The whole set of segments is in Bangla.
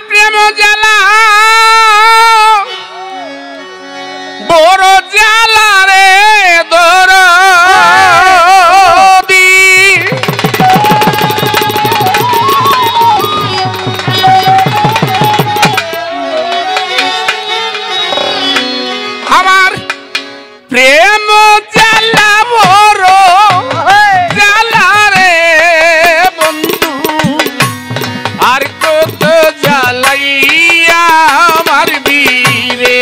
প্রেম জ্বালা বড় জ্বালা রে দরদি আমার প্রেম জ্বালা বড় জ্বালা রে বন্ধু আর কত জ্বালাইয়া মারবি রে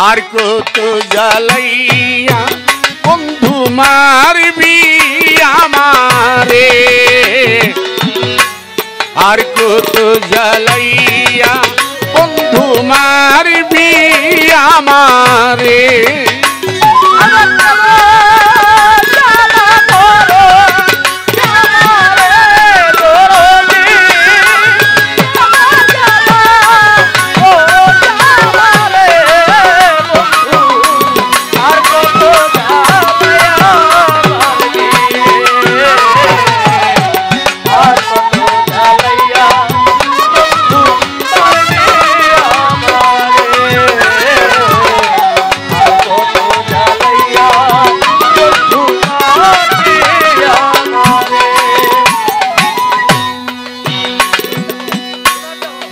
আর কত জ্বালাইয়া বন্ধু মারবি আমারে আর কত জ্বালাইয়া বন্ধু মারবি আমারে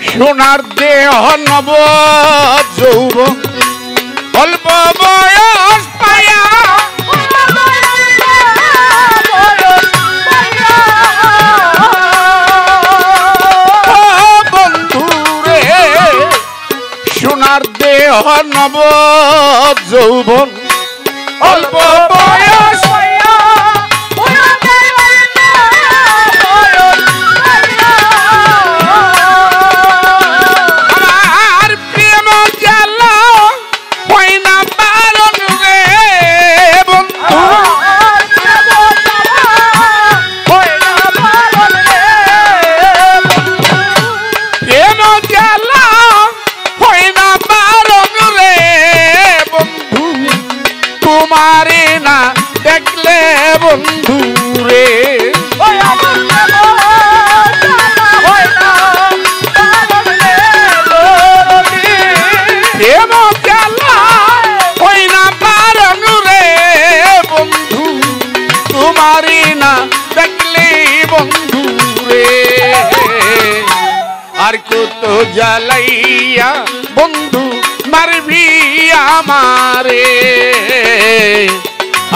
সোনার দেহ নব যৌবন অল্প বয়স পায়া বন্ধু রে সোনার দেহ নব যৌবন অল্প বয়স তোমারে না দেখলে বন্ধু রে বন্ধু তোমারে না দেখলে বন্ধু রে আর কত জ্বালাইয়া বন্ধু মারবি আমারে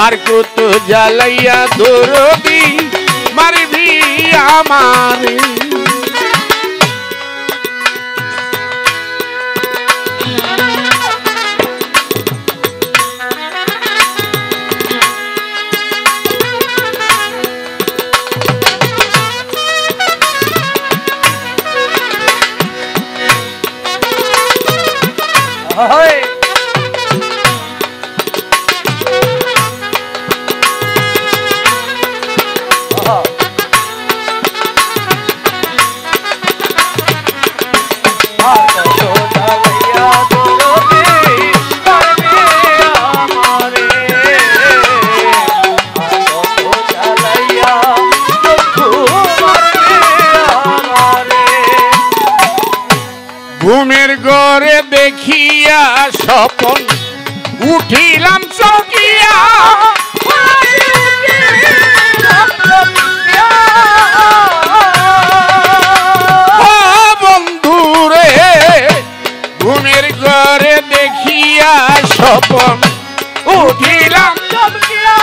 আর কত জ্বালাইয়া দরদি মারবি আমারে ঘুমের ঘরে দেখিয়া স্বপন উঠিলাম চকিয়া বন্ধু রে ঘুমের ঘরে দেখিয়া স্বপন উঠিলাম চকিয়া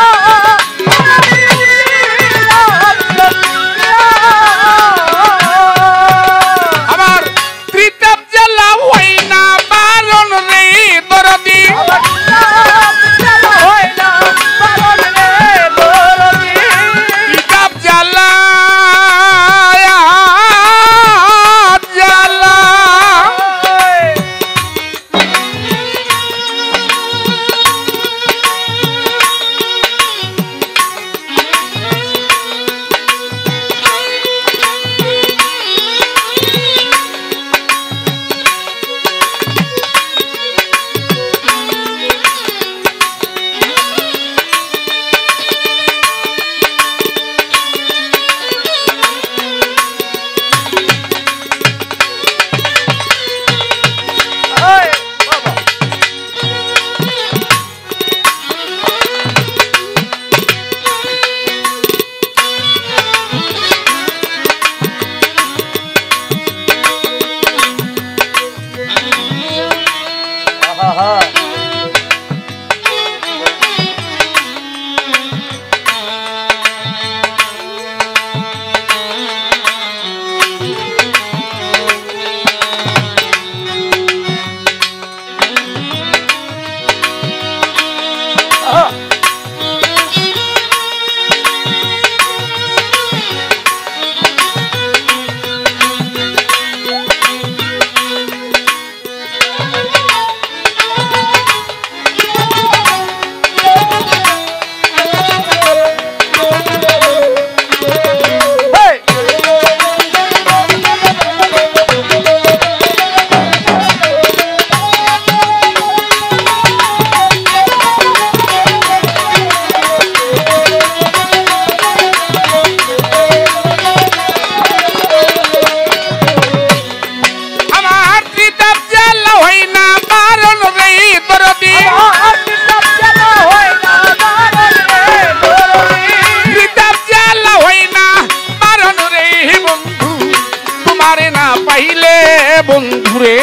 বন্ধুরে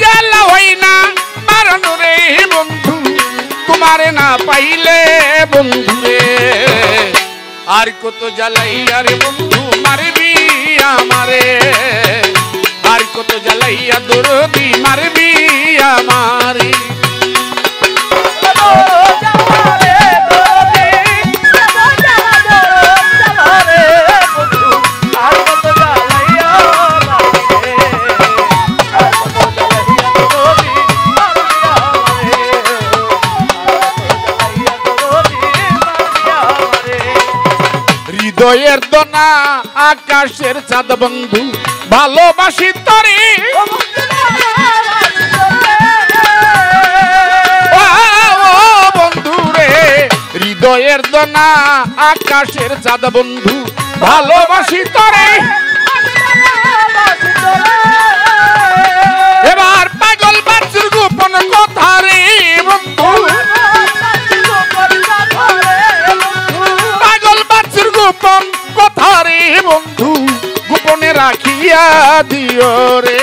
জ্বালা হই না মারণ রে বন্ধু তোমারে না পাইলে বন্ধুরে আর কত জ্বালাইয়া রে বন্ধু মারবি আমারে আর কত জ্বালাইয়া দরদি মারবি আমারে হৃদয়ের দোনা আকাশের চাঁদ বন্ধু ভালোবাসি তরে বন্ধু রে হৃদয়ের দোনা আকাশের চাঁদ বন্ধু ভালোবাসি তরে এবার পাগল বাচ্চুর গোপন কথা রে বন্ধু পাগল বাচ্চুর গোপন কথা রে বন্ধু গোপনে রাখিয়া দিও রে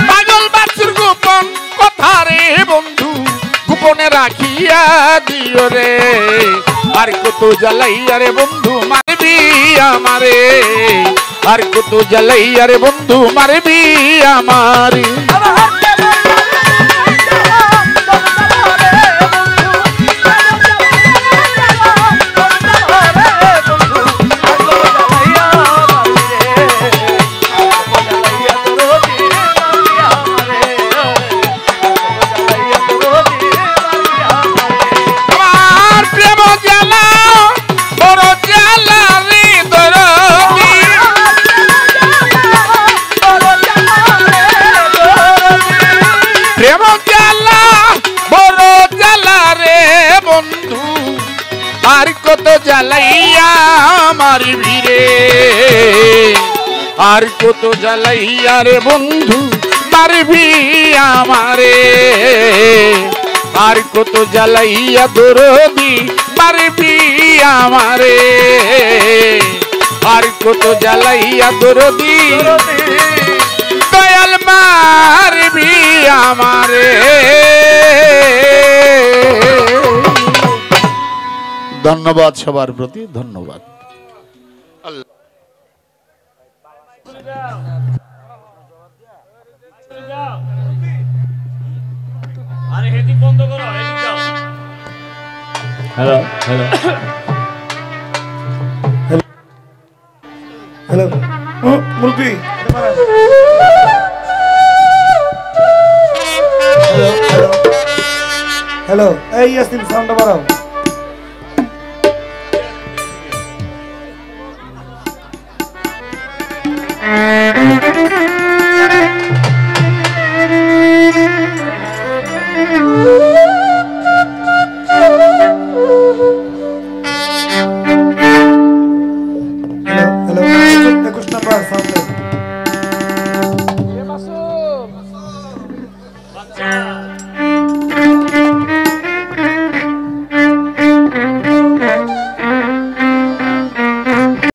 পাগল বাচ্চুর গোপন কথা রে বন্ধু গোপনে রাখিয়া দিও রে আর কত জ্বালাইয়া রে বন্ধু মারবি আমারে আর কত জ্বালাইয়া রে বন্ধু মারবি আমারে আর কত জ্বালাইয়া মারবি রে আর কত জ্বালাইয়া রে বন্ধু মারবি আমারে আর কত জ্বালাইয়া দরদি মারবি আমারে আর কত জ্বালাইয়া দরদি দয়াল মারবি আমারে ধন্যবাদ সবার প্রতি ধন্যবাদ হ্যালো হ্যালো হ্যালো মুরব্বি হ্যালো হ্যালো হ্যালো এই ইয়াসিন সাউন্ড বাড়াও